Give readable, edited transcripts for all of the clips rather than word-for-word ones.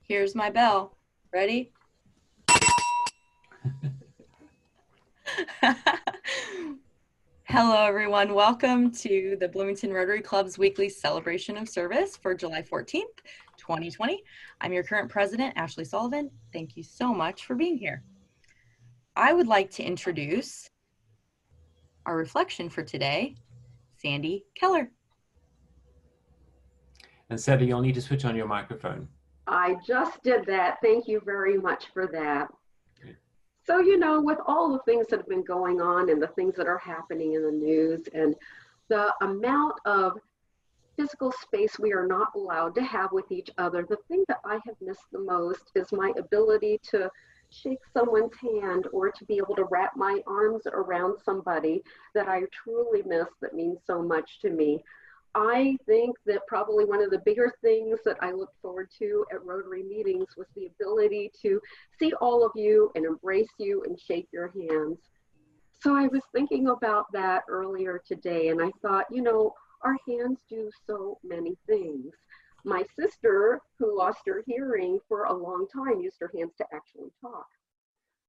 Here's my bell. Ready? Hello, everyone. Welcome to the Bloomington Rotary Club's weekly celebration of service for July 14th, 2020. I'm your current president, Ashley Sullivan. Thank you so much for being here. I would like to introduce our reflection for today, Sandy Keller. And Sandy, you'll need to switch on your microphone. I just did that. Thank you very much for that. Okay. So, with all the things that have been going on and the things that are happening in the news and the amount of physical space we are not allowed to have with each other, the thing that I have missed the most is my ability to shake someone's hand or to be able to wrap my arms around somebody that I truly miss, that means so much to me. I think that probably one of the bigger things that I look forward to at Rotary meetings was the ability to see all of you and embrace you and shake your hands. So I was thinking about that earlier today, and I thought, our hands do so many things. My sister, who lost her hearing for a long time, used her hands to actually talk.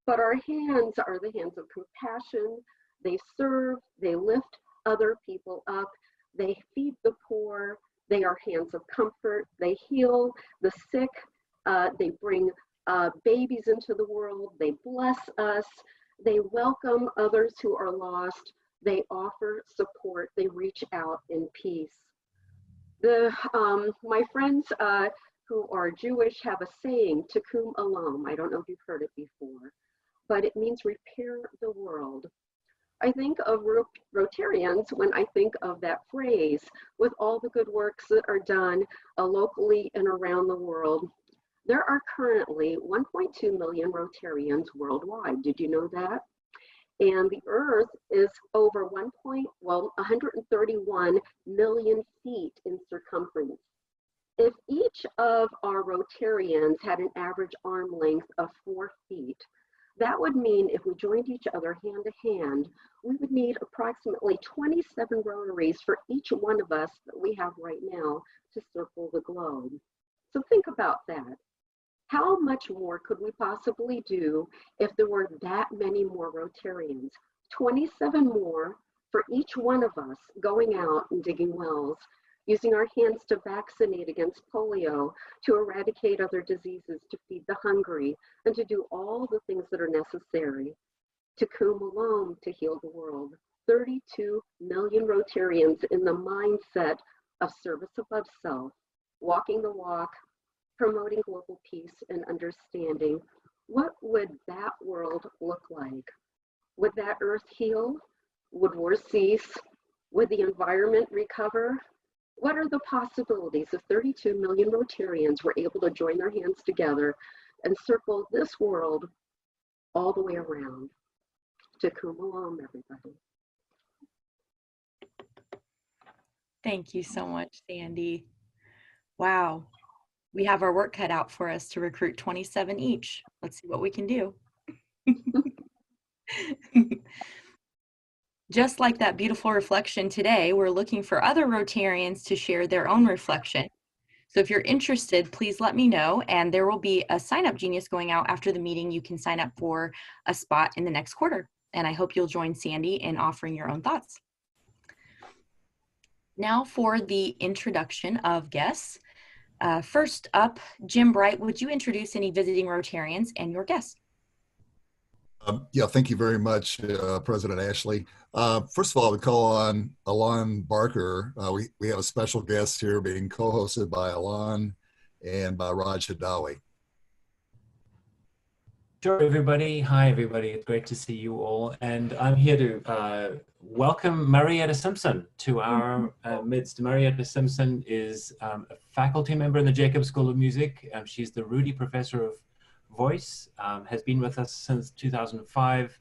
But our hands are the hands of compassion. They serve, they lift other people up. They feed the poor, they are hands of comfort, they heal the sick, they bring babies into the world, they bless us, they welcome others who are lost, they offer support, they reach out in peace. My friends who are Jewish have a saying, Tikkun Olam. I don't know if you've heard it before, but it means repair the world. I think of Rotarians when I think of that phrase, with all the good works that are done locally and around the world. There are currently 1.2 million Rotarians worldwide. Did you know that? And the Earth is over 131 million feet in circumference. If each of our Rotarians had an average arm length of 4 feet, that would mean if we joined each other hand to hand, we would need approximately 27 rotaries for each one of us that we have right now to circle the globe. So think about that. How much more could we possibly do if there were that many more Rotarians? 27 more for each one of us going out and digging wells, using our hands to vaccinate against polio, to eradicate other diseases, to feed the hungry, and to do all the things that are necessary. Tikkun Olam, to heal the world. 32 million Rotarians in the mindset of service above self, walking the walk, promoting global peace and understanding. What would that world look like? Would that earth heal? Would wars cease? Would the environment recover? What are the possibilities if 32 million Rotarians were able to join their hands together and circle this world all the way around? Tikkun Olam, everybody. Thank you so much, Sandy. Wow, we have our work cut out for us to recruit 27 each. Let's see what we can do. Just like that beautiful reflection today, we're looking for other Rotarians to share their own reflection. So if you're interested, please let me know, and there will be a sign-up genius going out after the meeting. You can sign up for a spot in the next quarter, and I hope you'll join Sandy in offering your own thoughts. Now for the introduction of guests. First up, Jim Bright, would you introduce any visiting Rotarians and your guests? Yeah, thank you very much, President Ashley. First of all, we call on Alon Barker. We have a special guest here being co-hosted by Alon and by Raj Hadawi. Sure, everybody. Hi, everybody. It's great to see you all. And I'm here to welcome Marietta Simpson to our midst. Marietta Simpson is a faculty member in the Jacobs School of Music. She's the Rudy Professor of Voice, has been with us since 2005,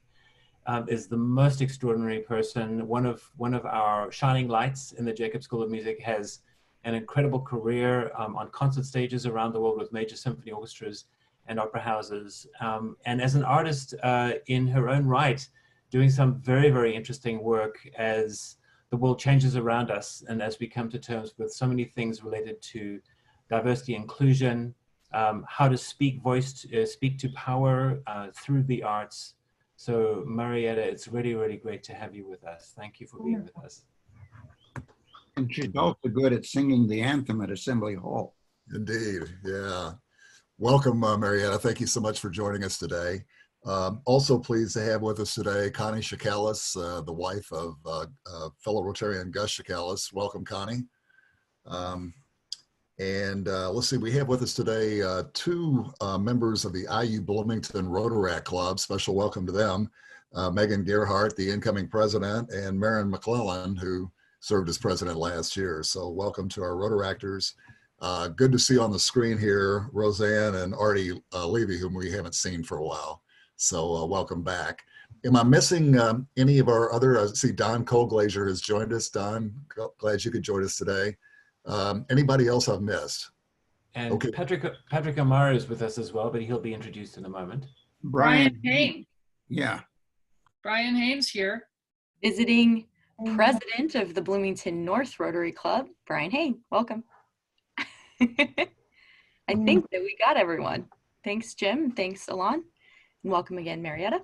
is the most extraordinary person, one of our shining lights in the Jacobs School of Music, has an incredible career on concert stages around the world with major symphony orchestras and opera houses, and as an artist in her own right, doing some very, very interesting work as the world changes around us and as we come to terms with so many things related to diversity, inclusion, how to speak speak to power through the arts. So Marietta, it's really, really great to have you with us. Thank you for being with us. And she's also good at singing the anthem at Assembly Hall. Indeed, yeah. Welcome, Marietta. Thank you so much for joining us today. Also pleased to have with us today Connie Shakalis, the wife of fellow Rotarian Gus Shakalis. Welcome, Connie. Let's see, we have with us today two members of the IU Bloomington Rotary Club. Special welcome to them. Megan Gerhardt, the incoming president, and Maren McClellan, who served as president last year. So welcome to our Rotaractors. Good to see on the screen here Roseanne and Artie Levy, whom we haven't seen for a while. So welcome back. Am I missing any of our other, I see Don Colglazier has joined us. Don, glad you could join us today. Anybody else I've missed? And okay. Patrick Amara is with us as well, but he'll be introduced in a moment. Brian Haynes. Yeah. Brian Haynes here. Visiting president of the Bloomington North Rotary Club, Brian Haynes. Welcome. I think that we got everyone. Thanks, Jim. Thanks, Alon. And welcome again, Marietta.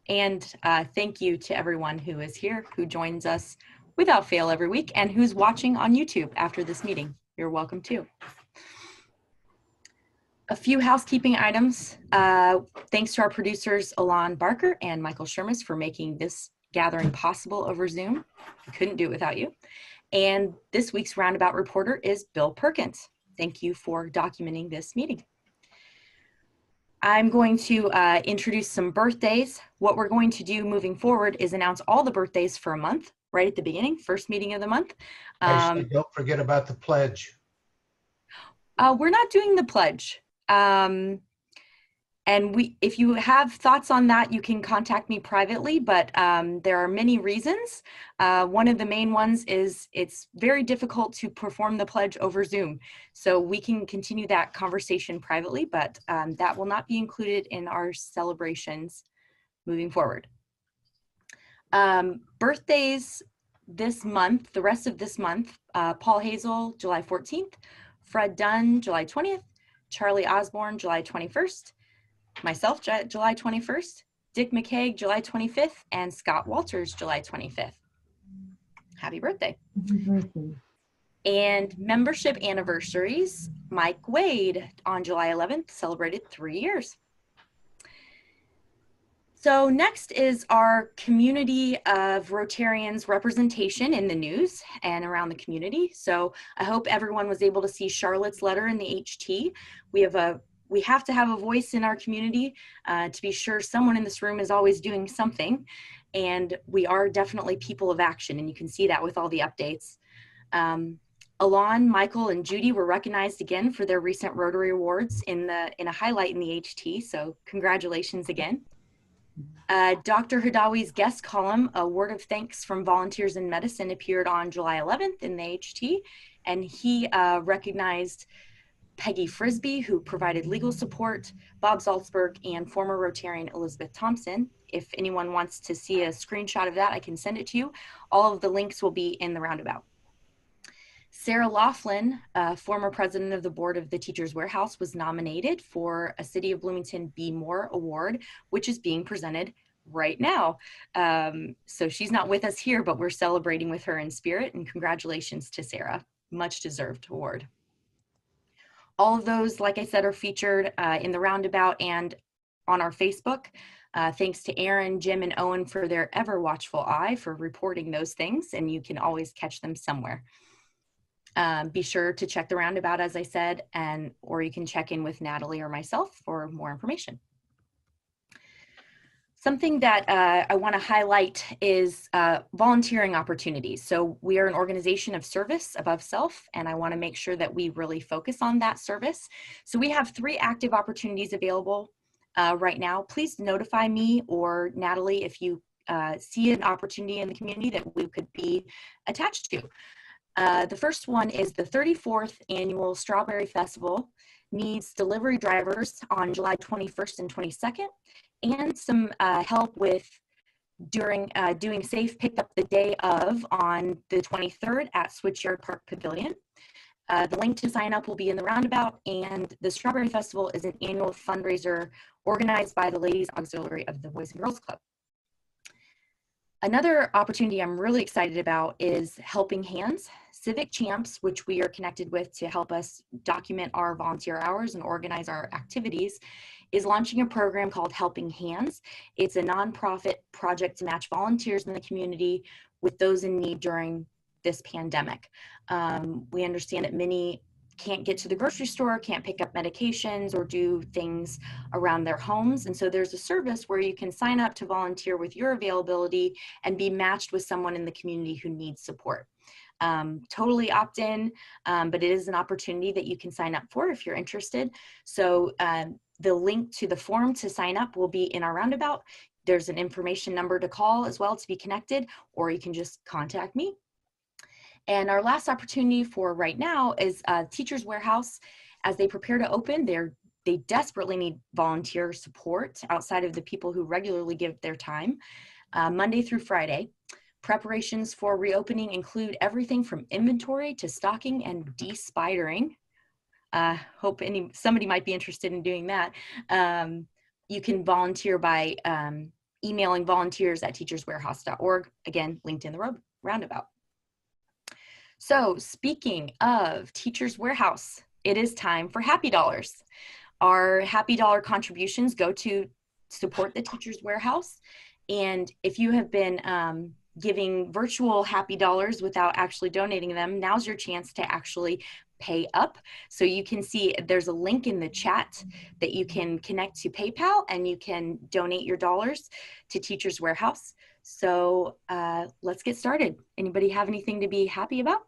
And thank you to everyone who is here, who joins us without fail every week, and who's watching on YouTube after this meeting. You're welcome too. A few housekeeping items. Thanks to our producers, Alon Barker and Michael Shermis, for making this gathering possible over Zoom. I couldn't do it without you. And this week's Roundabout reporter is Bill Perkins. Thank you for documenting this meeting. I'm going to introduce some birthdays. What we're going to do moving forward is announce all the birthdays for a month, right at the beginning, first meeting of the month. Actually, don't forget about the pledge. We're not doing the pledge. And if you have thoughts on that, you can contact me privately, but there are many reasons. One of the main ones is it's very difficult to perform the pledge over Zoom. So we can continue that conversation privately, but that will not be included in our celebrations moving forward. Birthdays this month, the rest of this month, Paul Hazel, July 14th, Fred Dunn, July 20th, Charlie Osborne, July 21st, myself, July 21st, Dick McCaig, July 25th, and Scott Walters, July 25th. Happy birthday. Happy birthday. And membership anniversaries, Mike Wade on July 11th celebrated 3 years. So next is our community of Rotarians representation in the news and around the community. So I hope everyone was able to see Charlotte's letter in the HT. We have to have a voice in our community to be sure someone in this room is always doing something. And we are definitely people of action, and you can see that with all the updates. Alon, Michael, and Judy were recognized again for their recent Rotary Awards in a highlight in the HT, so congratulations again. Dr. Hadawi's guest column, A Word of Thanks from Volunteers in Medicine, appeared on July 11th in the HT, and he recognized Peggy Frisbee, who provided legal support, Bob Salzberg, and former Rotarian Elizabeth Thompson. If anyone wants to see a screenshot of that, I can send it to you. All of the links will be in the roundabout. Sarah Laughlin, former president of the board of the Teachers Warehouse, was nominated for a City of Bloomington Be More Award, which is being presented right now. So she's not with us here, but we're celebrating with her in spirit, and congratulations to Sarah. Much deserved award. All of those, like I said, are featured in the roundabout and on our Facebook. Thanks to Aaron, Jim, and Owen for their ever watchful eye for reporting those things, and you can always catch them somewhere. Be sure to check the roundabout, as I said, or you can check in with Natalie or myself for more information. Something that I want to highlight is volunteering opportunities. So we are an organization of service above self, and I want to make sure that we really focus on that service. So we have 3 active opportunities available right now. Please notify me or Natalie if you see an opportunity in the community that we could be attached to. The first one is the 34th Annual Strawberry Festival needs delivery drivers on July 21st and 22nd, and some help with doing safe pickup the day of on the 23rd at Switchyard Park Pavilion. The link to sign up will be in the roundabout, and the Strawberry Festival is an annual fundraiser organized by the Ladies Auxiliary of the Boys and Girls Club. Another opportunity I'm really excited about is Helping Hands. Civic Champs, which we are connected with to help us document our volunteer hours and organize our activities, is launching a program called Helping Hands. It's a nonprofit project to match volunteers in the community with those in need during this pandemic. We understand that many can't get to the grocery store, can't pick up medications or do things around their homes. And so there's a service where you can sign up to volunteer with your availability and be matched with someone in the community who needs support. Totally opt-in, but it is an opportunity that you can sign up for if you're interested. So the link to the form to sign up will be in our roundabout. There's an information number to call as well to be connected, or you can just contact me. And our last opportunity for right now is Teachers Warehouse. As they prepare to open, they desperately need volunteer support outside of the people who regularly give their time, Monday through Friday. Preparations for reopening include everything from inventory to stocking and de-spidering. Hope somebody might be interested in doing that. You can volunteer by emailing volunteers@teacherswarehouse.org. Again, linked in the roundabout. So speaking of Teachers Warehouse, it is time for Happy Dollars. Our Happy Dollar contributions go to support the Teachers Warehouse. And if you have been giving virtual Happy Dollars without actually donating them, now's your chance to actually pay up. So you can see there's a link in the chat that you can connect to PayPal and you can donate your dollars to Teachers Warehouse. So let's get started. Anybody have anything to be happy about?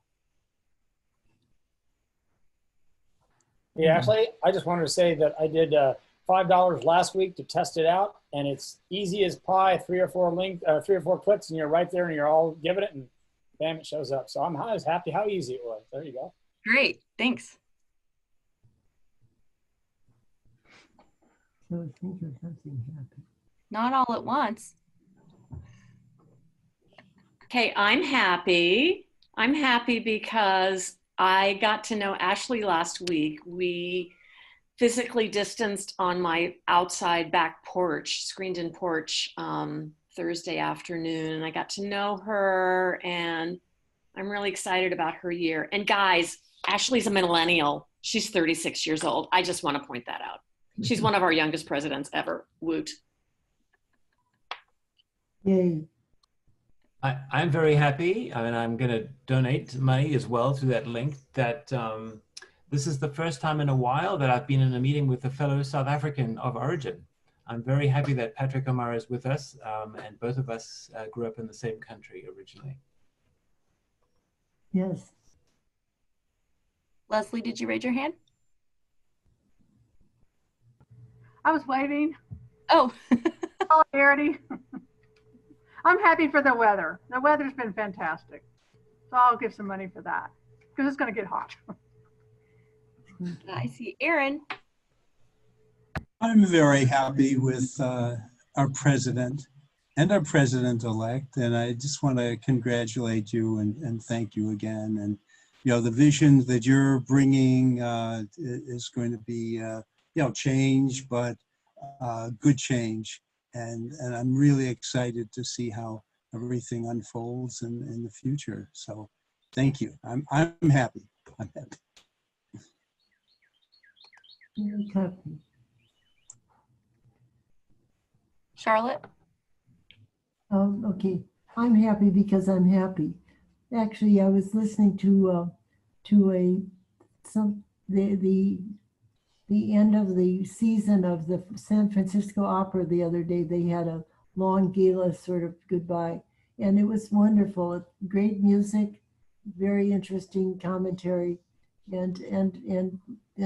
Yeah, actually, I just wanted to say that I did $5 last week to test it out, and it's easy as pie. 3 or 4 clicks, and you're right there, and you're all giving it, and bam, it shows up. So I'm just happy how easy it was. There you go. Great, thanks. So think of something happy. Not all at once. Okay, I'm happy. I'm happy because I got to know Ashley last week. We physically distanced on my outside back porch, screened-in porch, Thursday afternoon. And I got to know her, and I'm really excited about her year. And guys, Ashley's a millennial. She's 36 years old. I just want to point that out. She's one of our youngest presidents ever. Woot. Yay. I'm very happy, and I'm going to donate money as well through that link. That this is the first time in a while that I've been in a meeting with a fellow South African of origin. I'm very happy that Patrick Omar is with us, and both of us grew up in the same country originally. Yes. Leslie, did you raise your hand? I was waiting. Oh. Solidarity. I'm happy for the weather. The weather's been fantastic. So I'll give some money for that because it's going to get hot. I see. Aaron. I'm very happy with our president and our president-elect, and I just want to congratulate you and thank you again. And you know, the vision that you're bringing is going to be change, but good change. And I'm really excited to see how everything unfolds in the future. So thank you. I'm happy. I'm happy. Happy. Charlotte? Okay. I'm happy because I'm happy. Actually, I was listening to the end of the season of the San Francisco Opera the other day. They had a long gala sort of goodbye, and it was wonderful. Great music, very interesting commentary, and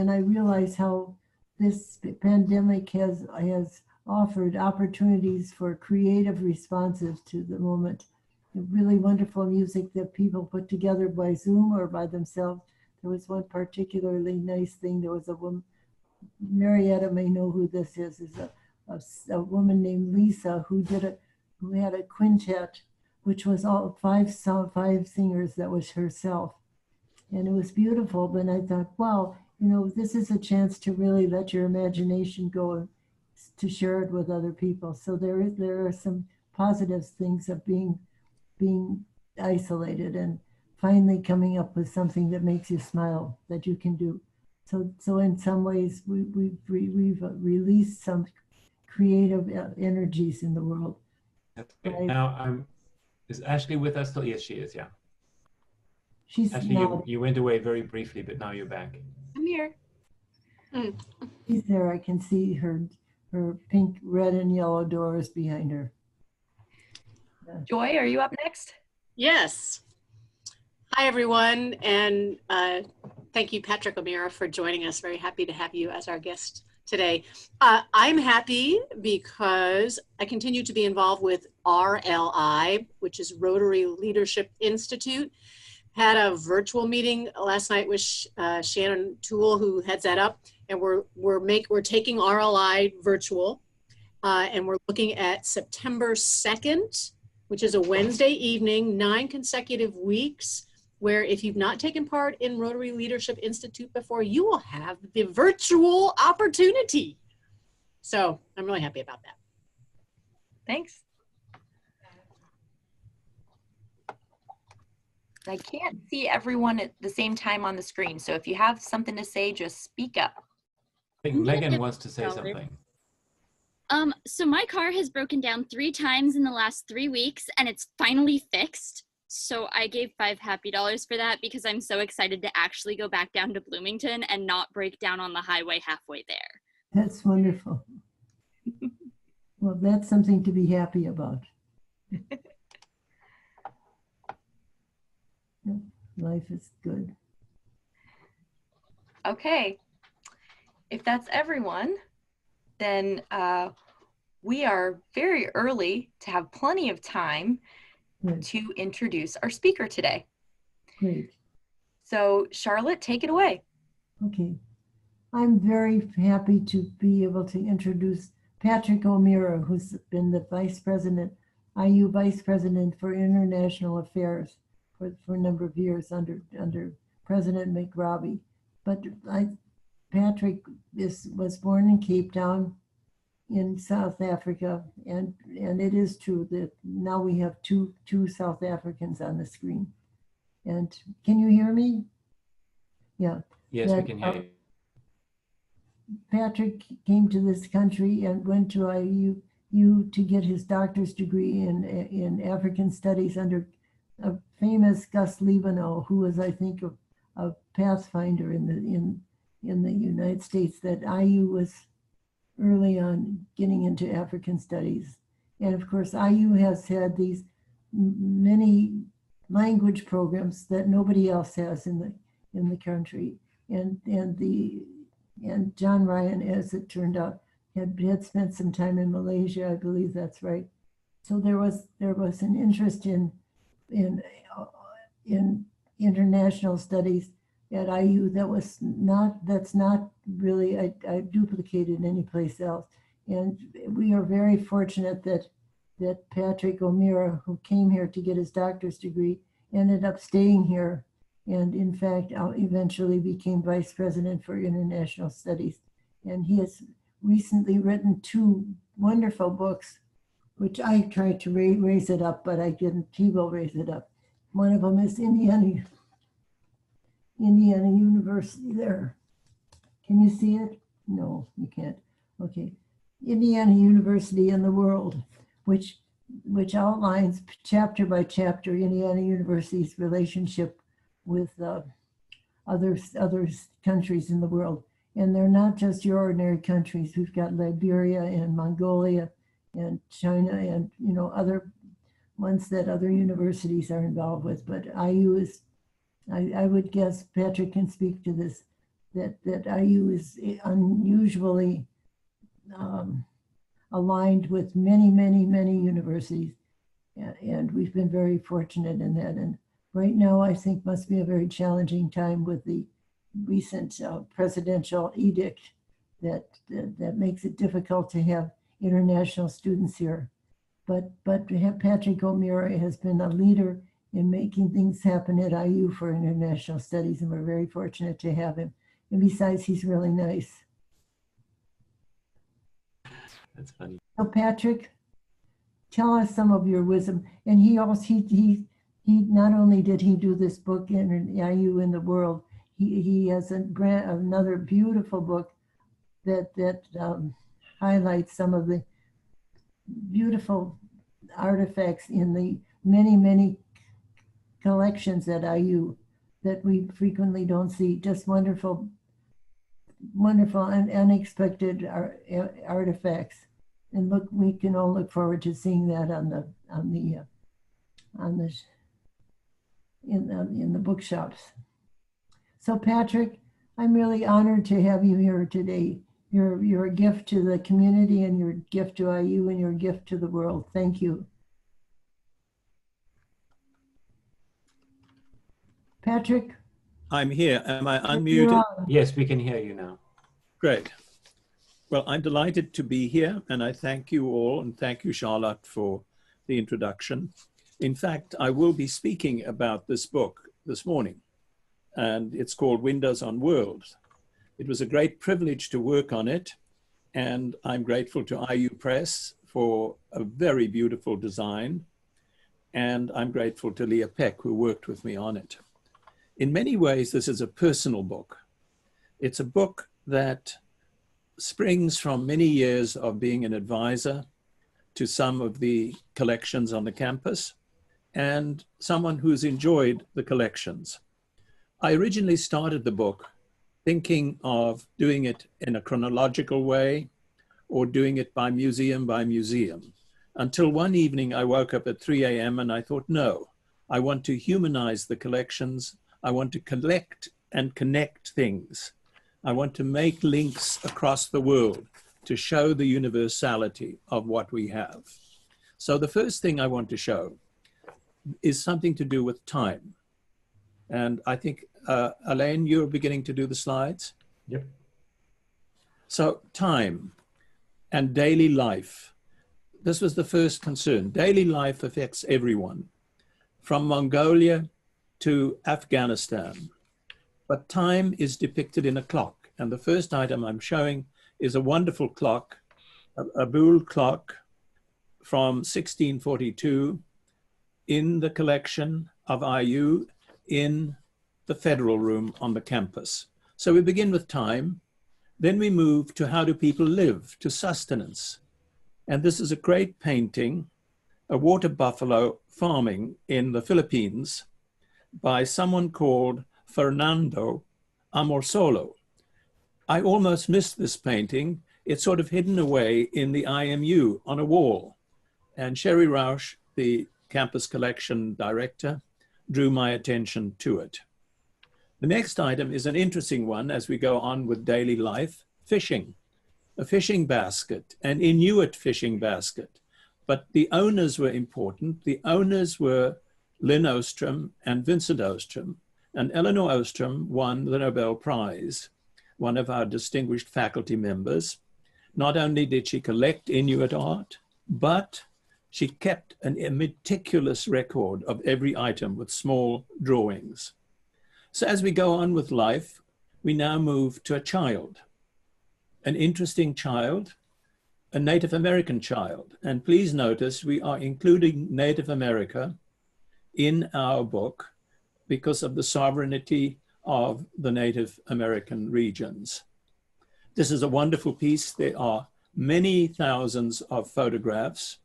I realize how this pandemic has offered opportunities for creative responses to the moment. Really wonderful music that people put together by Zoom or by themselves. There was one particularly nice thing. There was a woman, Marietta may know who this is a woman named Lisa who had a quintet, which was all five singers that was herself. And it was beautiful, but I thought, wow, you know, this is a chance to really let your imagination go and to share it with other people. So there are some positive things of being isolated and finally coming up with something that makes you smile that you can do. So in some ways we've released some creative energies in the world. That's great. Now, is Ashley with us still? Yes, she is. Yeah. She's Ashley, you went away very briefly, but now you're back. I'm here. She's there. I can see her pink, red, and yellow doors behind her. Yeah. Joy, are you up next? Yes. Hi, everyone. And thank you, Patrick O'Meara, for joining us. Very happy to have you as our guest today. I'm happy because I continue to be involved with RLI, which is Rotary Leadership Institute. Had a virtual meeting last night with Shannon Toole, who heads that up, and we're taking RLI virtual, and we're looking at September 2nd, which is a Wednesday evening, 9 consecutive weeks, where if you've not taken part in Rotary Leadership Institute before, you will have the virtual opportunity. So I'm really happy about that. Thanks. I can't see everyone at the same time on the screen. So if you have something to say, just speak up. I think Megan wants to say something. So my car has broken down 3 times in the last 3 weeks and it's finally fixed. So I gave $5 happy for that because I'm so excited to actually go back down to Bloomington and not break down on the highway halfway there. That's wonderful. Well, that's something to be happy about. Life is good. Okay. If that's everyone, then we are very early to have plenty of time to introduce our speaker today. Great. So Charlotte, take it away. Okay. I'm very happy to be able to introduce Patrick O'Meara, who's been the Vice President, IU Vice President for International Affairs for a number of years under President McRobbie. But Patrick was born in Cape Town in South Africa, and it is true that now we have two South Africans on the screen. And can you hear me? Yeah. Yes, we can hear you. Patrick came to this country and went to IU to get his doctor's degree in African studies under a famous Gus Libano, who was, I think, a pathfinder in the United States, that IU was early on getting into African studies. And of course, IU has had these many language programs that nobody else has in the country. And John Ryan, as it turned out, had spent some time in Malaysia, I believe that's right. So there was an interest in international studies at IU that's not really duplicated anyplace else. And we are very fortunate that Patrick O'Meara, who came here to get his doctor's degree, ended up staying here, and in fact eventually became Vice President for International Studies. And he has recently written 2 wonderful books, which I tried to raise it up, but I didn't. He will raise it up. One of them is Indiana University there. Can you see it? No, you can't. Okay. Indiana University in the World, which outlines chapter by chapter Indiana University's relationship with other countries in the world. And they're not just your ordinary countries. We've got Liberia and Mongolia and China and other ones that other universities are involved with. But IU is, I would guess Patrick can speak to this, that IU is unusually aligned with many universities. And we've been very fortunate in that. And right now, I think must be a very challenging time with the recent presidential edict that makes it difficult to have international students here. But Patrick O'Meara has been a leader in making things happen at IU for international studies, and we're very fortunate to have him. And besides, he's really nice. That's funny. So Patrick, tell us some of your wisdom. And he also, he not only did he do this book in IU in the world, he has another beautiful book that highlights some of the beautiful artifacts in the many collections at IU that we frequently don't see. Just wonderful and unexpected artifacts. And look, we can all look forward to seeing that in the bookshops. So Patrick, I'm really honored to have you here today. You're a gift to the community, and you're a gift to IU, and you're a gift to the world. Thank you. Patrick? I'm here. Am I unmuted? Yes, we can hear you now. Great. Well, I'm delighted to be here, and I thank you all, and thank you, Charlotte, for the introduction. In fact, I will be speaking about this book this morning, and it's called Windows on Worlds. It was a great privilege to work on it, and I'm grateful to IU Press for a very beautiful design, and I'm grateful to Leah Peck, who worked with me on it. In many ways, this is a personal book. It's a book that springs from many years of being an advisor to some of the collections on the campus and someone who's enjoyed the collections. I originally started the book thinking of doing it in a chronological way or doing it by museum, until one evening I woke up at 3 a.m. and I thought, no, I want to humanize the collections. I want to collect and connect things. I want to make links across the world to show the universality of what we have. So the first thing I want to show is something to do with time. And I think, Elaine, you're beginning to do the slides? Yep. So time and daily life. This was the first concern. Daily life affects everyone, from Mongolia to Afghanistan. But time is depicted in a clock. And the first item I'm showing is a wonderful clock, a Boule clock from 1642 in the collection of IU in the Federal Room on the campus. So we begin with time, then we move to how do people live, to sustenance. And this is a great painting, a water buffalo farming in the Philippines by someone called Fernando Amorsolo. I almost missed this painting. It's sort of hidden away in the IMU on a wall. And Sherry Rausch, the campus collection director, drew my attention to it. The next item is an interesting one as we go on with daily life, fishing. A fishing basket, an Inuit fishing basket. But the owners were important. The owners were Lynn Ostrom and Vincent Ostrom. And Eleanor Ostrom won the Nobel Prize, one of our distinguished faculty members. Not only did she collect Inuit art, but she kept a meticulous record of every item with small drawings. So as we go on with life, we now move to a child, an interesting child, a Native American child. And please notice we are including Native America in our book because of the sovereignty of the Native American regions. This is a wonderful piece. There are many thousands of photographs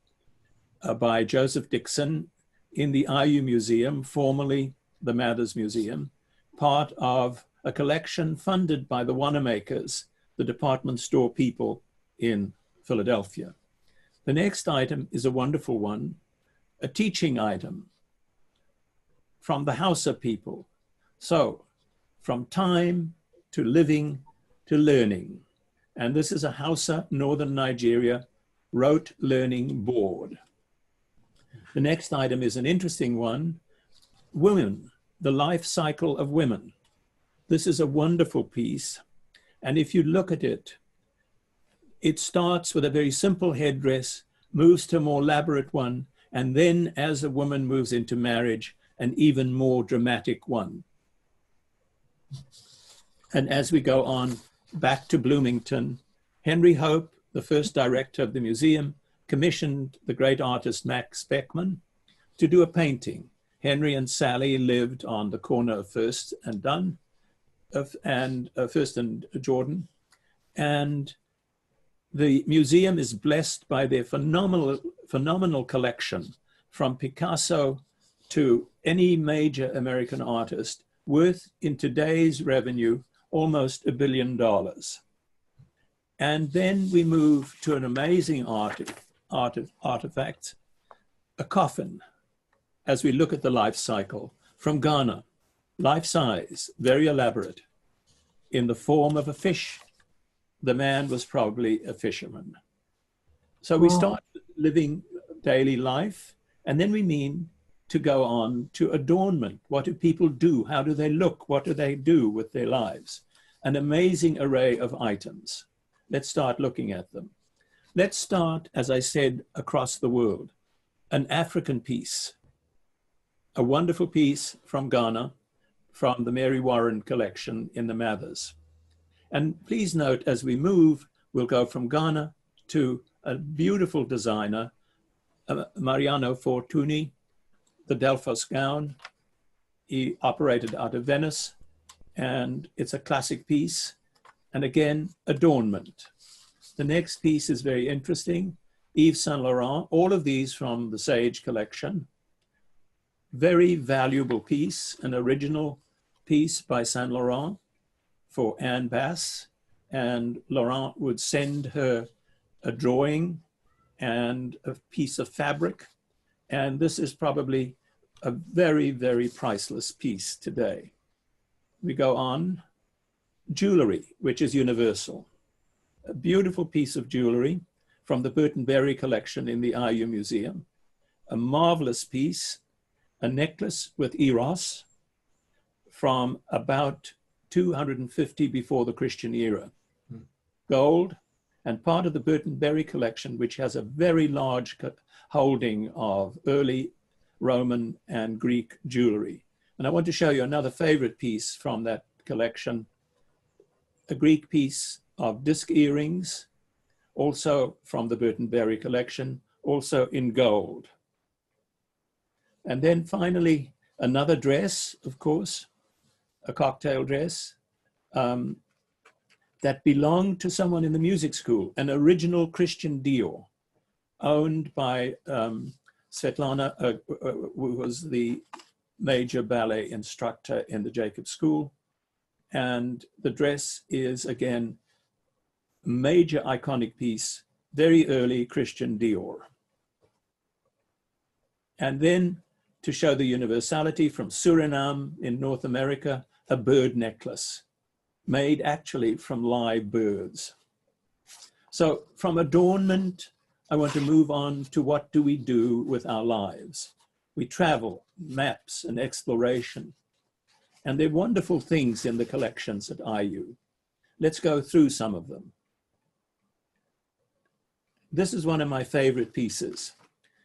by Joseph Dixon in the IU Museum, formerly the Mathers Museum, part of a collection funded by the Wanamaker's, the department store people in Philadelphia. The next item is a wonderful one, a teaching item from the Hausa people. So from time to living to learning. And this is a Hausa, Northern Nigeria, rote learning board. The next item is an interesting one, women, the life cycle of women. This is a wonderful piece. And if you look at it, it starts with a very simple headdress, moves to a more elaborate one, and then as a woman moves into marriage, an even more dramatic one. And as we go on back to Bloomington, Henry Hope, the first director of the museum, commissioned the great artist Max Beckman to do a painting. Henry and Sally lived on the corner of First and First and Jordan. And the museum is blessed by their phenomenal collection, from Picasso to any major American artist, worth in today's revenue almost $1 billion. And then we move to an amazing artifact, a coffin, as we look at the life cycle from Ghana, life size, very elaborate, in the form of a fish. The man was probably a fisherman. So we start living daily life, and then we mean to go on to adornment. What do people do? How do they look? What do they do with their lives? An amazing array of items. Let's start looking at them. Let's start, as I said, across the world. An African piece, a wonderful piece from Ghana, from the Mary Warren collection in the Mathers. And please note, as we move, we'll go from Ghana to a beautiful designer, Mariano Fortuny, the Delphos gown. He operated out of Venice, and it's a classic piece. And again, adornment. The next piece is very interesting. Yves Saint Laurent, all of these from the Sage collection. Very valuable piece, an original piece by Saint Laurent for Anne Bass, and Laurent would send her a drawing and a piece of fabric. And this is probably a very, very priceless piece today. We go on. Jewelry, which is universal. A beautiful piece of jewelry from the Burton Berry collection in the IU Museum. A marvelous piece, a necklace with Eros from about 250 before the Christian era. Gold, and part of the Burton Berry collection, which has a very large holding of early Roman and Greek jewelry. And I want to show you another favorite piece from that collection, a Greek piece of disc earrings, also from the Burton Berry collection, also in gold. And then finally, another dress, of course, a cocktail dress that belonged to someone in the music school, an original Christian Dior, owned by Svetlana, who was the major ballet instructor in the Jacob School. And the dress is, again, major iconic piece, very early Christian Dior. And then, to show the universality, from Suriname in North America, a bird necklace made actually from live birds. So from adornment, I want to move on to what do we do with our lives. We travel, maps, and exploration. And there are wonderful things in the collections at IU. Let's go through some of them. This is one of my favorite pieces.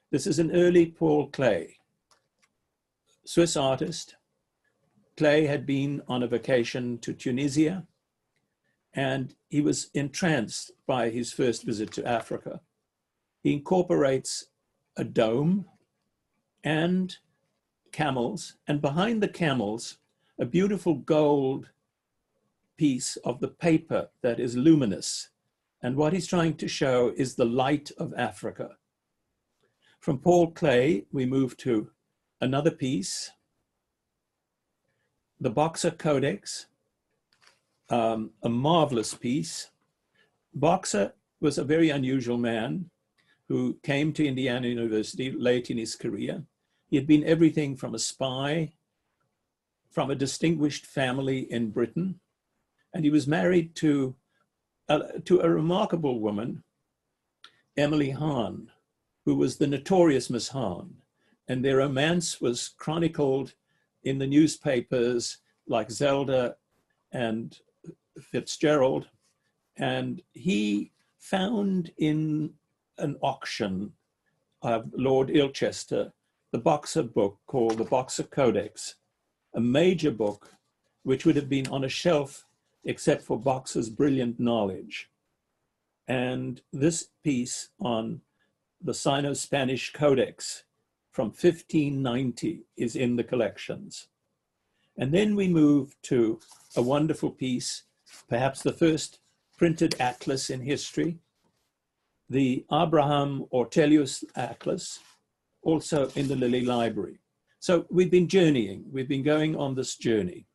This is an early Paul Klee, Swiss artist. Klee had been on a vacation to Tunisia, and he was entranced by his first visit to Africa. He incorporates a dome and camels, and behind the camels, a beautiful gold piece of the paper that is luminous. And what he's trying to show is the light of Africa. From Paul Klee, we move to another piece, the Boxer Codex, a marvelous piece. Boxer was a very unusual man who came to Indiana University late in his career. He had been everything from a spy, from a distinguished family in Britain, and he was married to a remarkable woman, Emily Hahn, who was the notorious Miss Hahn. And their romance was chronicled in the newspapers like Zelda and Fitzgerald. And he found in an auction of Lord Ilchester the Boxer book called the Boxer Codex, a major book which would have been on a shelf except for Boxer's brilliant knowledge. And this piece on the Sino-Spanish Codex from 1590 is in the collections. And then we move to a wonderful piece, perhaps the first printed atlas in history, the Abraham Ortelius Atlas, also in the Lilly Library. So we've been journeying, we've been going on this journey.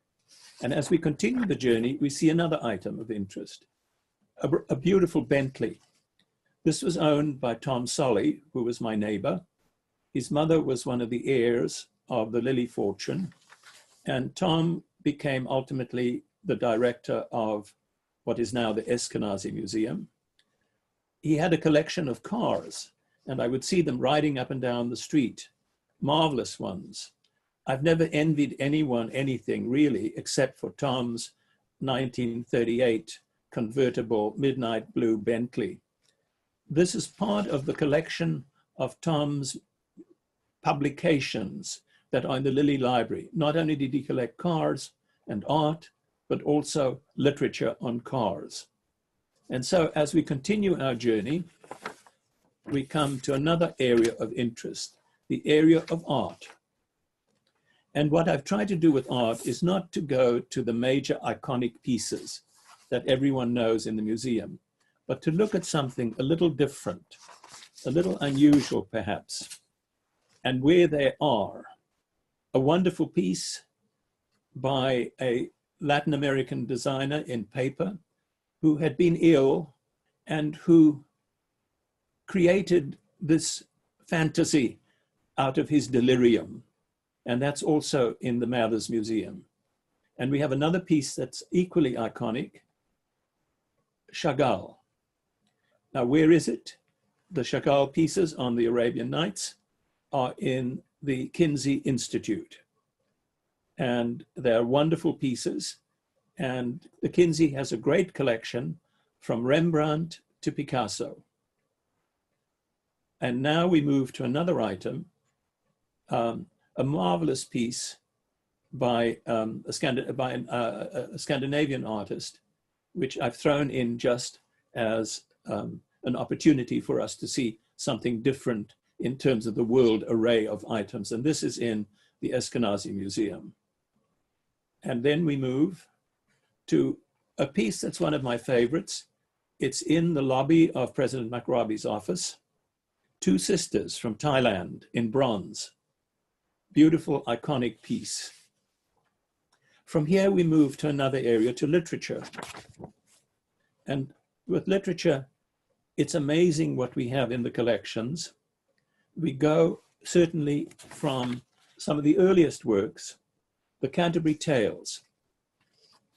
And as we continue the journey, we see another item of interest, a beautiful Bentley. This was owned by Tom Solly, who was my neighbor. His mother was one of the heirs of the Lilly fortune. And Tom became ultimately the director of what is now the Eskenazi Museum. He had a collection of cars, and I would see them riding up and down the street, marvelous ones. I've never envied anyone anything really, except for Tom's 1938 convertible midnight blue Bentley. This is part of the collection of Tom's publications that are in the Lilly Library. Not only did he collect cars and art, but also literature on cars. And so as we continue our journey, we come to another area of interest, the area of art. And what I've tried to do with art is not to go to the major iconic pieces that everyone knows in the museum, but to look at something a little different, a little unusual perhaps, and where they are. A wonderful piece by a Latin American designer in paper who had been ill and who created this fantasy out of his delirium. And that's also in the Mathers Museum. And we have another piece that's equally iconic, Chagall. Now, where is it? The Chagall pieces on the Arabian Nights are in the Kinsey Institute. And they're wonderful pieces. And the Kinsey has a great collection from Rembrandt to Picasso. And now we move to another item, a marvelous piece by a Scandinavian artist, which I've thrown in just as an opportunity for us to see something different in terms of the world array of items. And this is in the Eskenazi Museum. And then we move to a piece that's one of my favorites. It's in the lobby of President Makrabi's office. Two Sisters from Thailand in bronze. Beautiful, iconic piece. From here, we move to another area, to literature. And with literature, it's amazing what we have in the collections. We go certainly from some of the earliest works, the Canterbury Tales.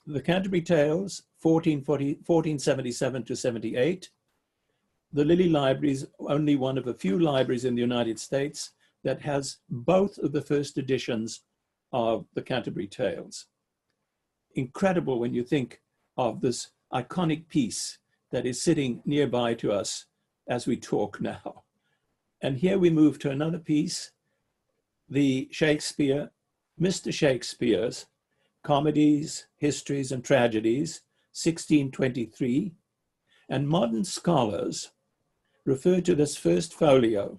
The Canterbury Tales, 1477 to 78. The Lilly Library is only one of a few libraries in the United States that has both of the first editions of the Canterbury Tales. Incredible when you think of this iconic piece that is sitting nearby to us as we talk now. And here we move to another piece, the Shakespeare, Mr. Shakespeare's Comedies, Histories, and Tragedies, 1623. And modern scholars refer to this first folio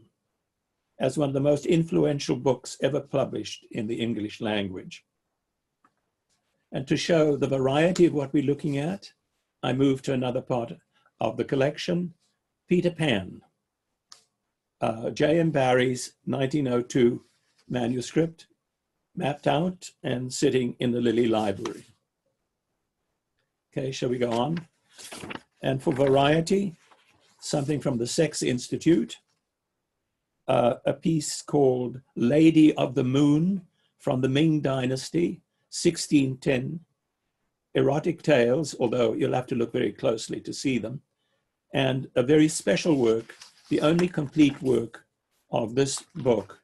as one of the most influential books ever published in the English language. And to show the variety of what we're looking at, I move to another part of the collection, Peter Pan, J.M. Barrie's 1902 manuscript, mapped out and sitting in the Lilly Library. Okay, shall we go on? And for variety, something from the Sex Institute, a piece called Lady of the Moon from the Ming Dynasty, 1610, erotic tales, although you'll have to look very closely to see them, and a very special work, the only complete work of this book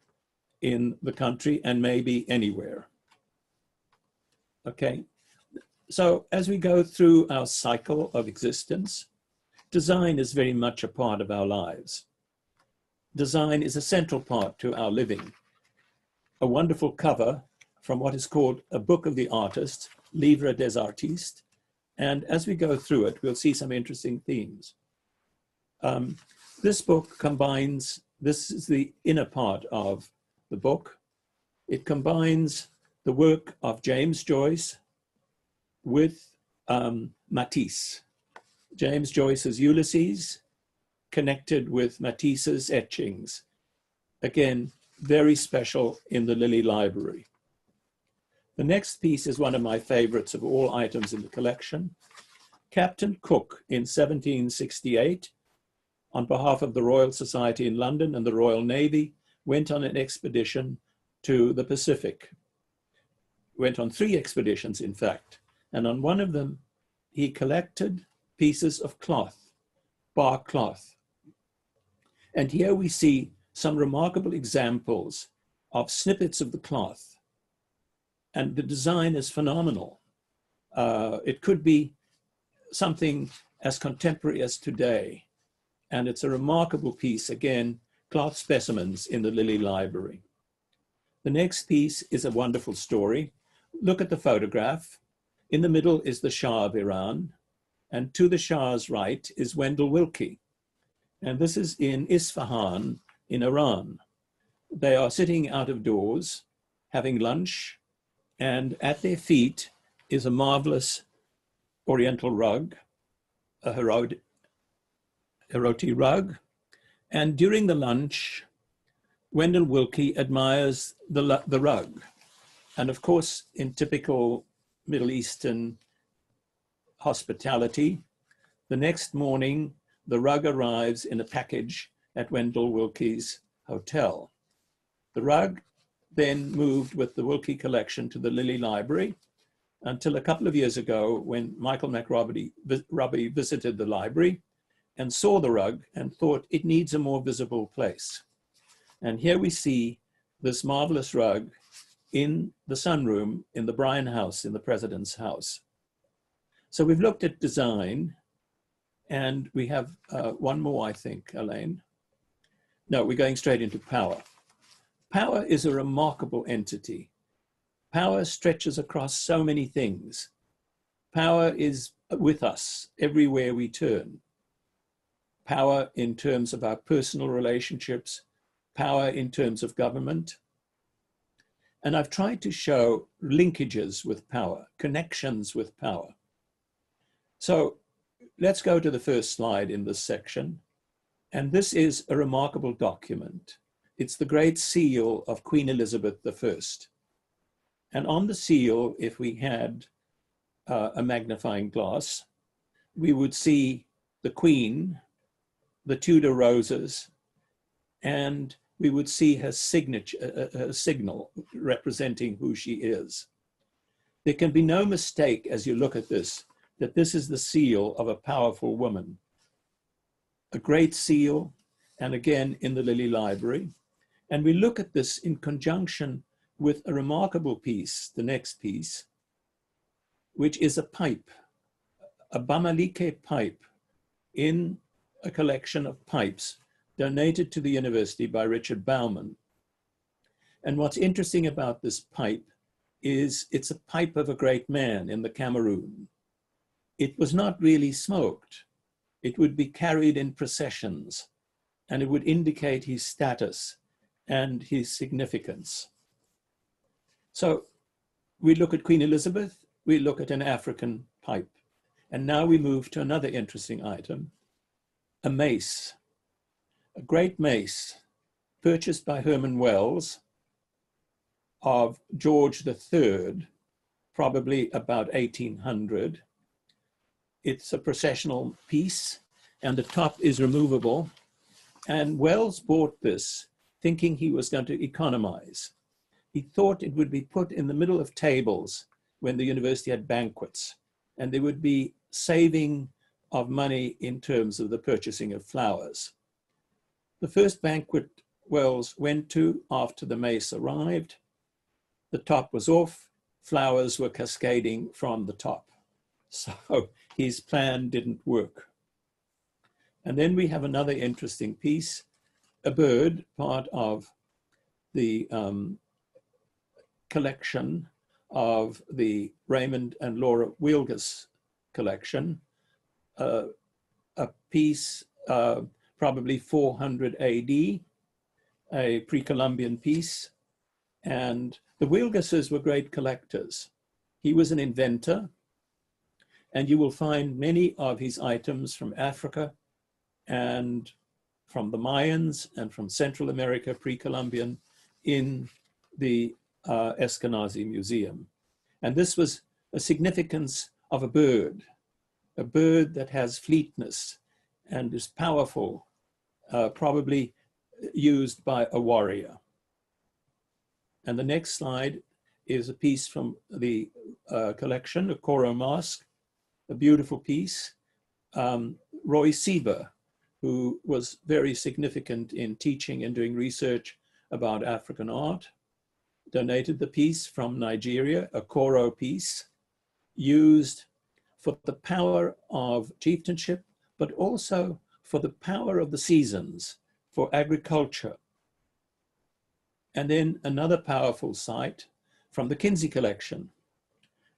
in the country and maybe anywhere. Okay, so as we go through our cycle of existence, design is very much a part of our lives. Design is a central part to our living. a wonderful cover from what is called a book of the artist, Livre des Artistes. And as we go through it, we'll see some interesting themes. This book combines, this is the inner part of the book. It combines the work of James Joyce with Matisse. James Joyce's Ulysses connected with Matisse's etchings. Again, very special in the Lilly Library. The next piece is one of my favorites of all items in the collection. Captain Cook in 1768, on behalf of the Royal Society in London and the Royal Navy, went on an expedition to the Pacific. Went on 3 expeditions, in fact. And on one of them, he collected pieces of cloth, bark cloth. And here we see some remarkable examples of snippets of the cloth. And the design is phenomenal. It could be something as contemporary as today. And it's a remarkable piece, again, cloth specimens in the Lilly Library. The next piece is a wonderful story. Look at the photograph. In the middle is the Shah of Iran, and to the Shah's right is Wendell Willkie. And this is in Isfahan in Iran. They are sitting out of doors, having lunch, and at their feet is a marvelous Oriental rug, a Rotary rug. And during the lunch, Wendell Willkie admires the rug. And of course, in typical Middle Eastern hospitality, the next morning, the rug arrives in a package at Wendell Willkie's hotel. The rug then moved with the Willkie collection to the Lilly Library until a couple of years ago when Michael McRobbie visited the library and saw the rug and thought it needs a more visible place. And here we see this marvelous rug in the sunroom in the Bryan House, in the President's house. So we've looked at design, and we have one more, I think, Elaine. No, we're going straight into power. Power is a remarkable entity. Power stretches across so many things. Power is with us everywhere we turn. Power in terms of our personal relationships, power in terms of government. And I've tried to show linkages with power, connections with power. So let's go to the first slide in this section. And this is a remarkable document. It's the Great Seal of Queen Elizabeth I. And on the seal, if we had a magnifying glass, we would see the Queen, the Tudor roses, and we would see her signature, her signal representing who she is. There can be no mistake as you look at this, that this is the seal of a powerful woman. A great seal, and again in the Lilly Library. And we look at this in conjunction with a remarkable piece, the next piece, which is a pipe, a Bamileke pipe in a collection of pipes donated to the university by Richard Bauman. And what's interesting about this pipe is it's a pipe of a great man in the Cameroon. It was not really smoked. It would be carried in processions, and it would indicate his status and his significance. So we look at Queen Elizabeth, we look at an African pipe, and now we move to another interesting item, a mace, a great mace purchased by Herman Wells of George III, probably about 1800. It's a processional piece, and the top is removable. And Wells bought this thinking he was going to economize. He thought it would be put in the middle of tables when the university had banquets, and there would be saving of money in terms of the purchasing of flowers. The first banquet Wells went to after the mace arrived, the top was off, flowers were cascading from the top. So his plan didn't work. And then we have another interesting piece, a bird, part of the collection of the Raymond and Laura Wilgus collection, a piece probably 400 AD, a pre-Columbian piece. And the Wilguses were great collectors. He was an inventor, and you will find many of his items from Africa and from the Mayans and from Central America, pre-Columbian, in the Eskenazi Museum. And this was a significance of a bird that has fleetness and is powerful, probably used by a warrior. And the next slide is a piece from the collection, a Koro mask, a beautiful piece. Roy Sieber, who was very significant in teaching and doing research about African art, donated the piece from Nigeria, a Koro piece, used for the power of chieftainship, but also for the power of the seasons, for agriculture. And then another powerful site from the Kinsey collection.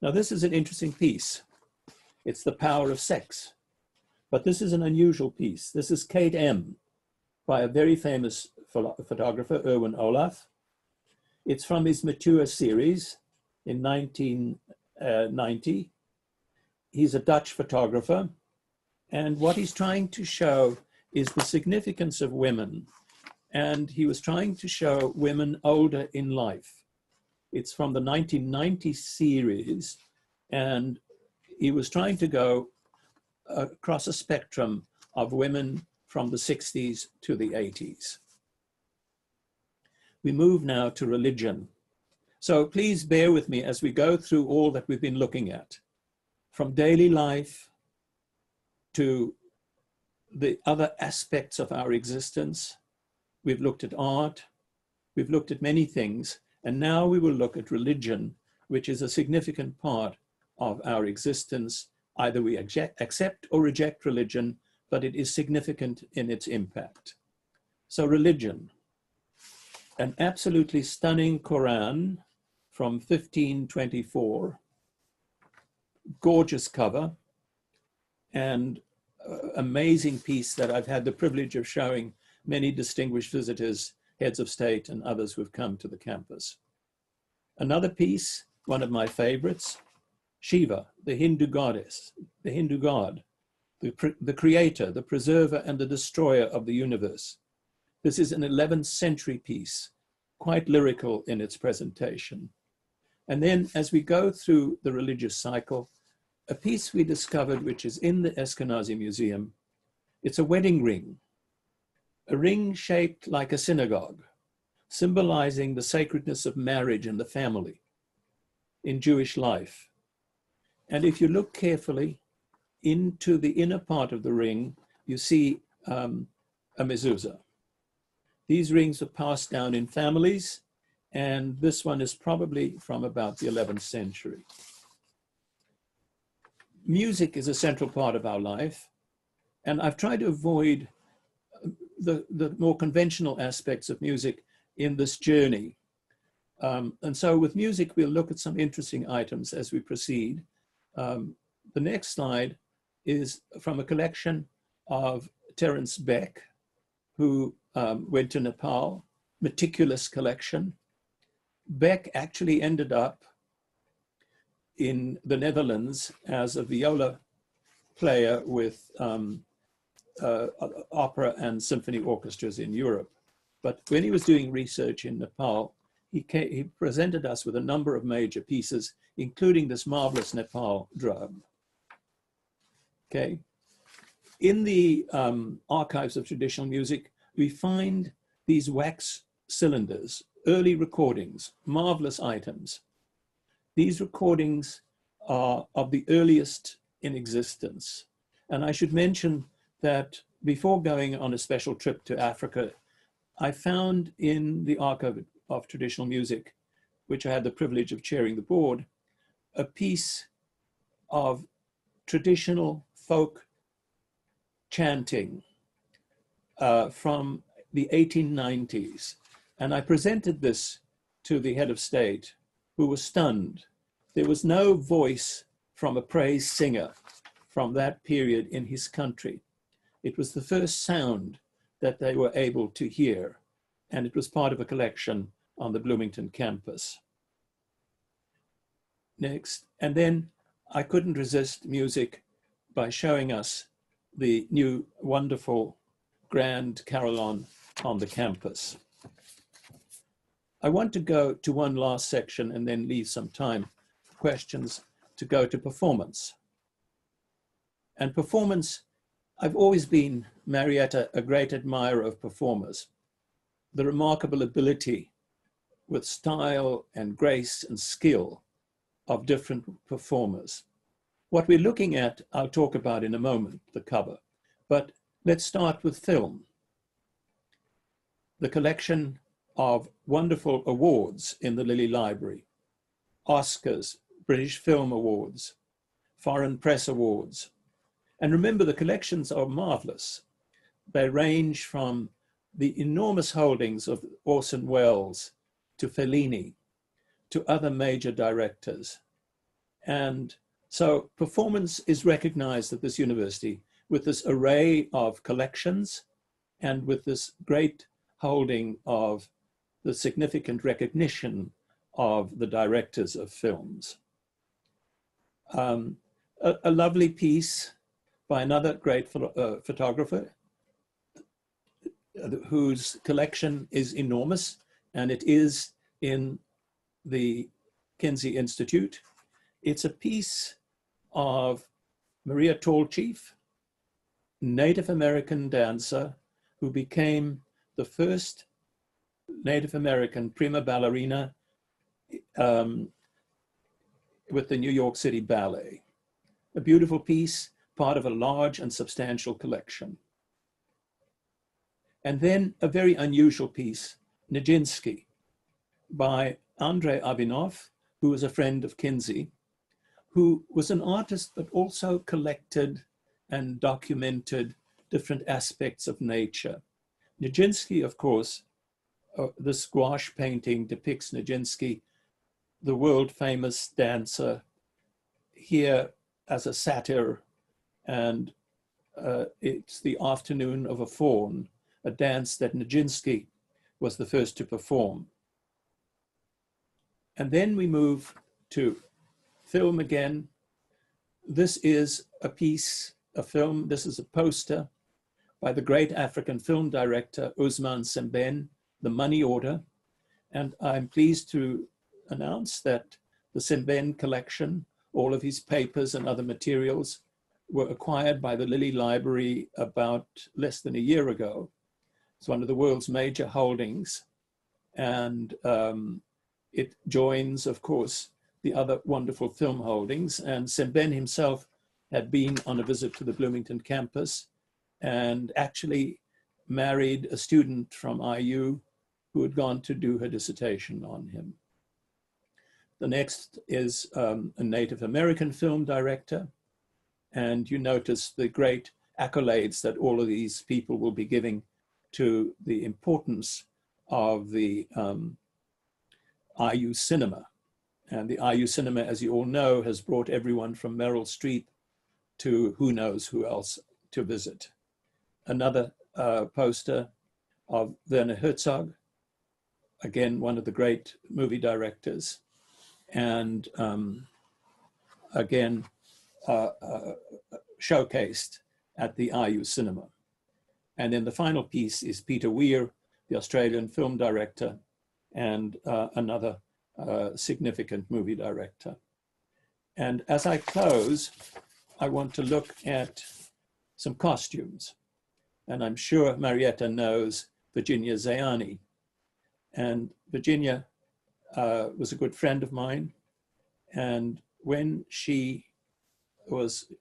Now this is an interesting piece. It's the power of sex, but this is an unusual piece. This is Kate M. by a very famous photographer, Erwin Olaf. It's from his Mature series in 1990. He's a Dutch photographer, and what he's trying to show is the significance of women. And he was trying to show women older in life. It's from the 1990 series, and he was trying to go across a spectrum of women from the 60s to the 80s. We move now to religion. So please bear with me as we go through all that we've been looking at, from daily life to the other aspects of our existence. We've looked at art, we've looked at many things, and now we will look at religion, which is a significant part of our existence. Either we accept or reject religion, but it is significant in its impact. So religion, an absolutely stunning Quran from 1524, gorgeous cover, and amazing piece that I've had the privilege of showing many distinguished visitors, heads of state and others who've come to the campus. Another piece, one of my favorites, Shiva, the Hindu goddess, the Hindu god, the creator, the preserver and the destroyer of the universe. This is an 11th century piece, quite lyrical in its presentation. And then as we go through the religious cycle, a piece we discovered, which is in the Eskenazi Museum, it's a wedding ring, a ring shaped like a synagogue, symbolizing the sacredness of marriage and the family in Jewish life. And if you look carefully into the inner part of the ring, you see a mezuzah. These rings were passed down in families, and this one is probably from about the 11th century. Music is a central part of our life, and I've tried to avoid the more conventional aspects of music in this journey. And so with music, we'll look at some interesting items as we proceed. The next slide is from a collection of Terence Beck, who went to Nepal, meticulous collection. Beck actually ended up in the Netherlands as a viola player with opera and symphony orchestras in Europe. But when he was doing research in Nepal, he presented us with a number of major pieces, including this marvelous Nepal drum. Okay. In the archives of traditional music, we find these wax cylinders, early recordings, marvelous items. These recordings are of the earliest in existence. And I should mention that before going on a special trip to Africa, I found in the Archive of Traditional Music, which I had the privilege of chairing the board, a piece of traditional folk chanting from the 1890s. And I presented this to the head of state, who were stunned. There was no voice from a praise singer from that period in his country. It was the first sound that they were able to hear, and it was part of a collection on the Bloomington campus. Next, and then I couldn't resist music by showing us the new wonderful grand carillon on the campus. I want to go to one last section and then leave some time for questions to go to performance. And performance, I've always been, Marietta, a great admirer of performers. The remarkable ability with style and grace and skill of different performers. What we're looking at, I'll talk about in a moment, the cover, but let's start with film. The collection of wonderful awards in the Lilly Library, Oscars, British Film Awards, Foreign Press Awards. And remember, the collections are marvelous. They range from the enormous holdings of Orson Welles to Fellini, to other major directors. And so performance is recognized at this university with this array of collections and with this great holding of the significant recognition of the directors of films. A lovely piece by another great photographer whose collection is enormous, and it is in the Kinsey Institute. It's a piece of Maria Tallchief, Native American dancer who became the first Native American prima ballerina with the New York City Ballet. A beautiful piece, part of a large and substantial collection. And then a very unusual piece, Nijinsky, by Andrei Avinov, who was a friend of Kinsey, who was an artist but also collected and documented different aspects of nature. Nijinsky, of course, this gouache painting depicts Nijinsky, the world famous dancer, here as a satyr, and it's the afternoon of a faun, a dance that Nijinsky was the first to perform. And then we move to film again. This is a piece, a film, this is a poster by the great African film director, Ousmane Sembène, The Money Order. And I'm pleased to announce that the Sembène collection, all of his papers and other materials, were acquired by the Lilly Library about less than a year ago. It's one of the world's major holdings. And it joins, of course, the other wonderful film holdings. And Sembène himself had been on a visit to the Bloomington campus and actually married a student from IU who had gone to do her dissertation on him. The next is a Native American film director. And you notice the great accolades that all of these people will be giving to the importance of the IU cinema. And the IU cinema, as you all know, has brought everyone from Meryl Streep to who knows who else to visit. Another poster of Werner Herzog, again, one of the great movie directors. And again, showcased at the IU cinema. And then the final piece is Peter Weir, the Australian film director, and another significant movie director. And as I close, I want to look at some costumes. And I'm sure Marietta knows Virginia Zayani. And Virginia was a good friend of mine. And when she was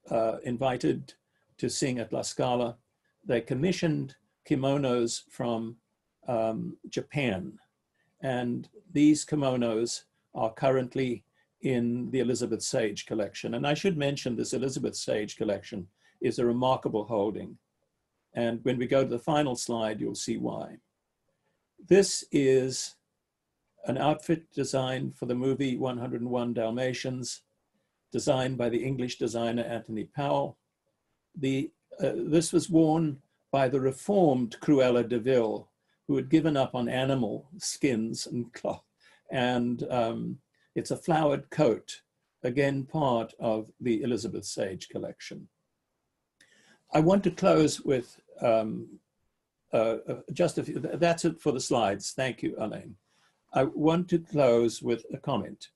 invited to sing at La Scala, they commissioned kimonos from Japan. And these kimonos are currently in the Elizabeth Sage collection. And I should mention this Elizabeth Sage collection is a remarkable holding. And when we go to the final slide, you'll see why. This is an outfit designed for the movie 101 Dalmatians, designed by the English designer Anthony Powell. This was worn by the reformed Cruella de Vil, who had given up on animal skins and cloth. And it's a flowered coat, again part of the Elizabeth Sage collection. I want to close with just a few, that's it for the slides. Thank you, Elaine. I want to close with a comment.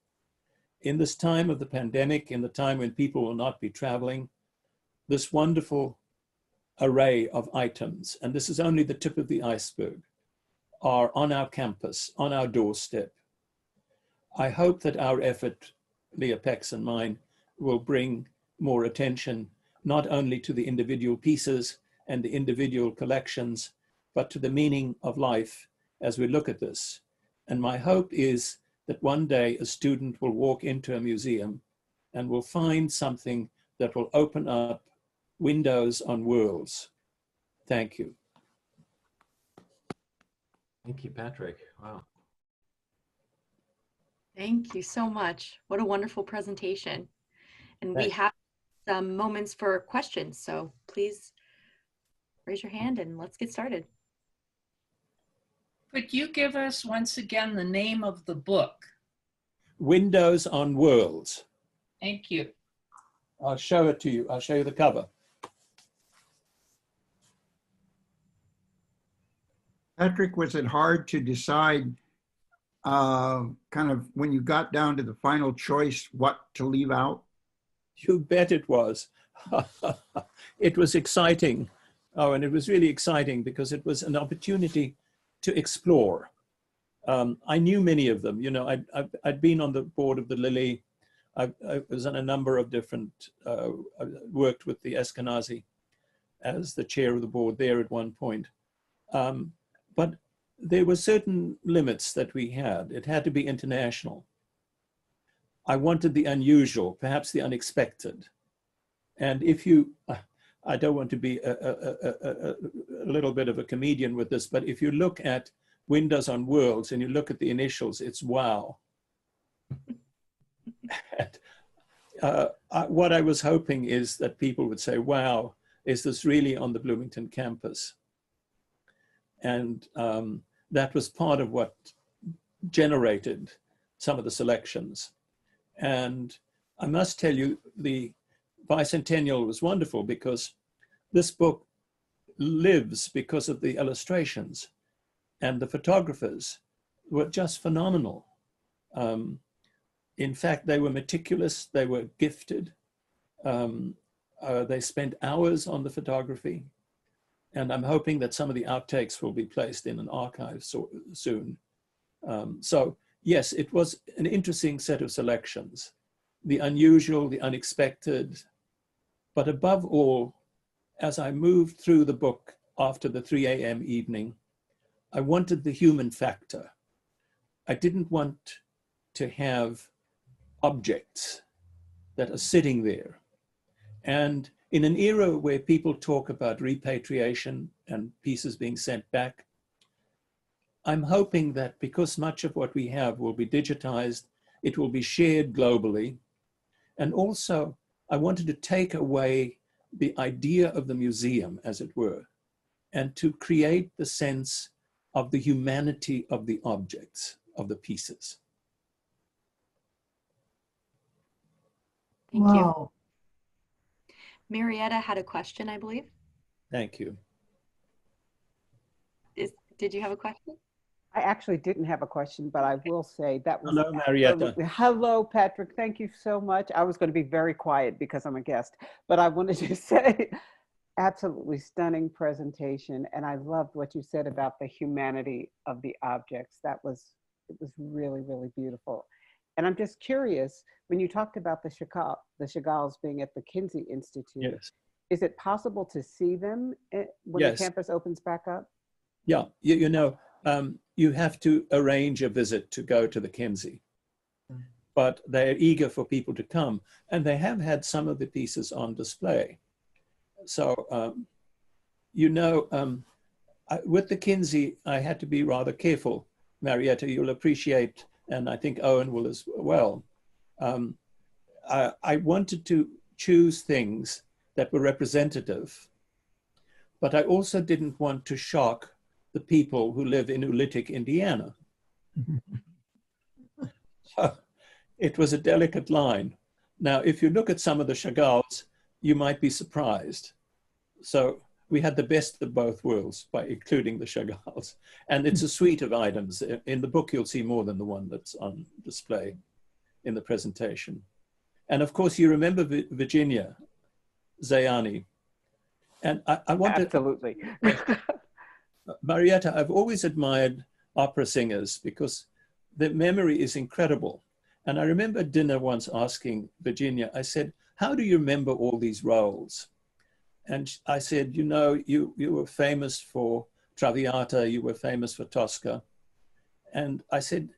In this time of the pandemic, in the time when people will not be traveling, this wonderful array of items, and this is only the tip of the iceberg, are on our campus, on our doorstep. I hope that our effort, Leah Peck's and mine, will bring more attention, not only to the individual pieces and the individual collections, but to the meaning of life as we look at this. And my hope is that one day a student will walk into a museum and will find something that will open up windows on worlds. Thank you. Thank you, Patrick. Wow. Thank you so much. What a wonderful presentation. And Thanks. we have some moments for questions, so please raise your hand and let's get started. Could you give us once again the name of the book? Windows on Worlds. Thank you. I'll show it to you. I'll show you the cover. Patrick, was it hard to decide kind of when you got down to the final choice what to leave out? You bet it was. It was exciting. Oh, and it was really exciting because it was an opportunity to explore. I knew many of them. You know, I'd been on the board of the Lily. I was on a number of different, I worked with the Eskenazi as the chair of the board there at one point. But there were certain limits that we had. It had to be international. I wanted the unusual, perhaps the unexpected. And if you, I don't want to be a little bit of a comedian with this, but if you look at Windows on Worlds and you look at the initials, it's WOW. And, what I was hoping is that people would say, wow, is this really on the Bloomington campus? And that was part of what generated some of the selections. And I must tell you, the bicentennial was wonderful because this book lives because of the illustrations, and the photographers were just phenomenal. In fact, they were meticulous, they were gifted. They spent hours on the photography, and I'm hoping that some of the outtakes will be placed in an archive soon. So yes, it was an interesting set of selections, the unusual, the unexpected, but above all, as I moved through the book after the 3 a.m. evening, I wanted the human factor. I didn't want to have objects that are sitting there. And in an era where people talk about repatriation and pieces being sent back, I'm hoping that because much of what we have will be digitized, it will be shared globally. And also, I wanted to take away the idea of the museum, as it were, and to create the sense of the humanity of the objects, of the pieces. Thank Wow. you. Marietta had a question, I believe. Thank you. Did you have a question? I actually didn't have a question, but I will say that was— Hello, Marietta. Hello, Patrick. Thank you so much. I was going to be very quiet because I'm a guest, but I wanted to say absolutely stunning presentation. And I loved what you said about the humanity of the objects. It was really, really beautiful. And I'm just curious, when you talked about the Chagalls being at the Kinsey Institute, yes, is it possible to see them when yes, the campus opens back up? Yeah, you know, you have to arrange a visit to go to the Kinsey, but they're eager for people to come, and they have had some of the pieces on display. So, you know, with the Kinsey, I had to be rather careful Marietta, you'll appreciate, and I think Owen will as well. I wanted to choose things that were representative, but I also didn't want to shock the people who live in Ulitic, Indiana. So it was a delicate line. Now, if you look at some of the Chagalls, you might be surprised. So we had the best of both worlds by including the Chagalls. And it's a suite of items. In the book, you'll see more than the one that's on display in the presentation. And of course, you remember Virginia Zayani. And I want Absolutely. to... Marietta, I've always admired opera singers because their memory is incredible. And I remember at dinner once asking Virginia, I said, how do you remember all these roles? And I said, you know, you were famous for Traviata, you were famous for Tosca. And I said,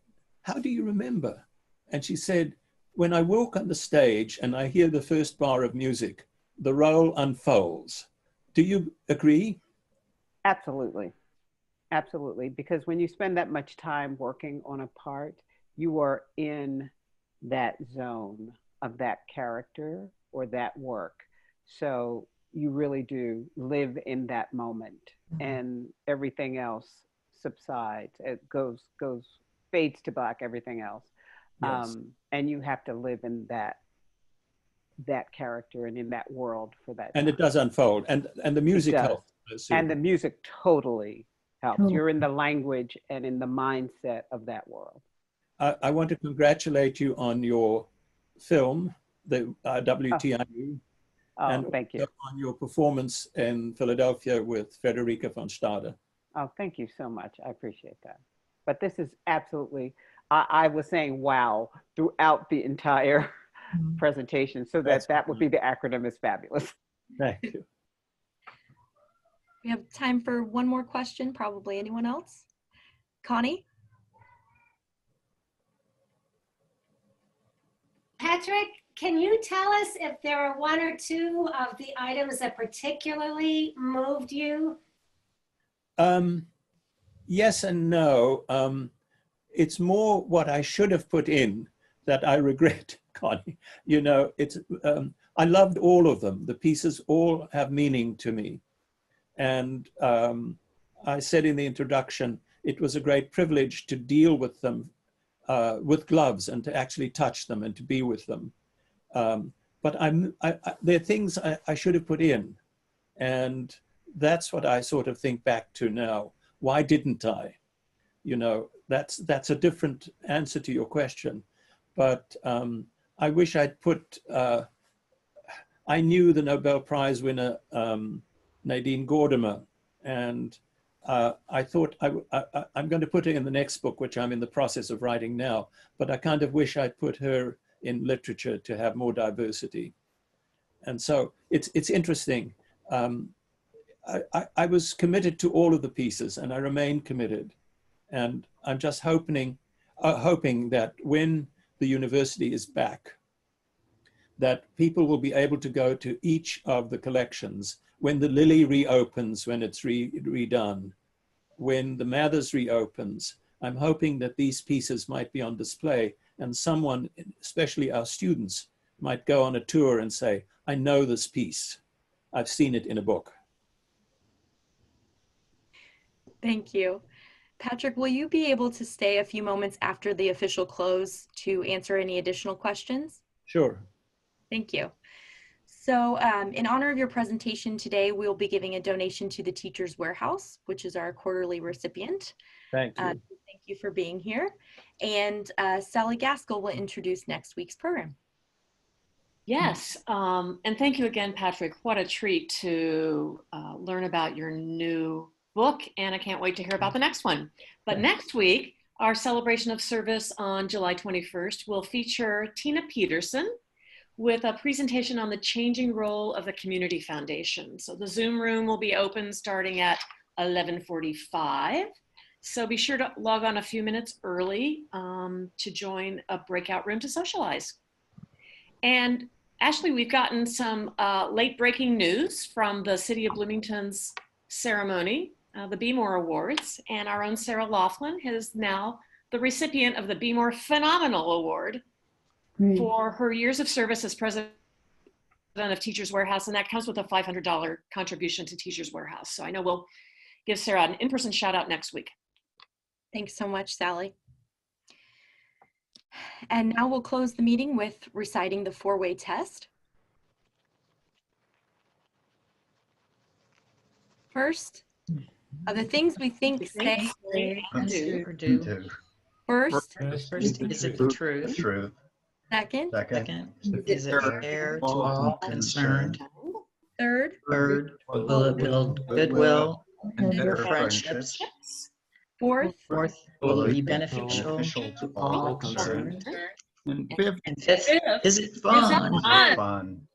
how do you remember? And she said, when I walk on the stage and I hear the first bar of music, the role unfolds. Do you agree? Absolutely. Absolutely. Because when you spend that much time working on a part, you are in that zone of that character or that work. So you really do live in that moment, and everything else subsides. It fades to black, everything else. Yes. And you have to live in that character and in that world for that And time. it does unfold, and the music It does. helps. And the music totally helps. Totally. You're in the language and in the mindset of that world. I want to congratulate you on your film, the WTIU, and thank you. on your performance in Philadelphia with Frederica von Stade. Oh, thank you so much. I appreciate that. But this is absolutely, I was saying wow throughout the entire presentation, so that would be the acronym is fabulous. Thank you. We have time for one more question, probably anyone else? Connie? Patrick, can you tell us if there are one or two of the items that particularly moved you? Yes and no. It's more what I should have put in that I regret, Connie. You know, I loved all of them. The pieces all have meaning to me. And I said in the introduction, it was a great privilege to deal with them with gloves and to actually touch them and to be with them. But there are things I should have put in. And that's what I sort of think back to now. Why didn't I? You know, that's a different answer to your question. But I wish I'd put, I knew the Nobel Prize winner, Nadine Gordimer, and I thought I'm going to put her in the next book, which I'm in the process of writing now, but I kind of wish I'd put her in literature to have more diversity. And so it's interesting. I was committed to all of the pieces and I remain committed. And I'm just hoping that when the university is back, that people will be able to go to each of the collections when the Lily reopens, when it's redone, when the Mathers reopens. I'm hoping that these pieces might be on display and someone, especially our students, might go on a tour and say, I know this piece. I've seen it in a book. Thank you. Patrick, will you be able to stay a few moments after the official close to answer any additional questions? Sure. Thank you. So in honor of your presentation today, we'll be giving a donation to the Teachers Warehouse, which is our quarterly recipient. Thank you. Thank you for being here. And Sally Gaskell will introduce next week's program. Yes, and thank you again, Patrick. What a treat to learn about your new book, and I can't wait to hear about the next one. But next week, our celebration of service on July 21st will feature Tina Peterson with a presentation on the changing role of the Community Foundation. So the Zoom room will be open starting at 11:45. So be sure to log on a few minutes early to join a breakout room to socialize. And Ashley, we've gotten some late breaking news from the City of Bloomington's ceremony. the Be More Awards, and our own Sarah Laughlin is now the recipient of the Be More Phenomenal Award for her years of service as president of Teachers Warehouse, and that comes with a $500 contribution to Teachers Warehouse. So I know we'll give Sarah an in-person shout out next week. Thanks so much, Sally. And now we'll close the meeting with reciting the four-way test. First, of the things we think, say, and do. First, Is it the truth? Second, Is it fair to all concerned? Third, will it build goodwill and better friendships? Fourth, will it be beneficial to all concerned? And fifth, is it fun?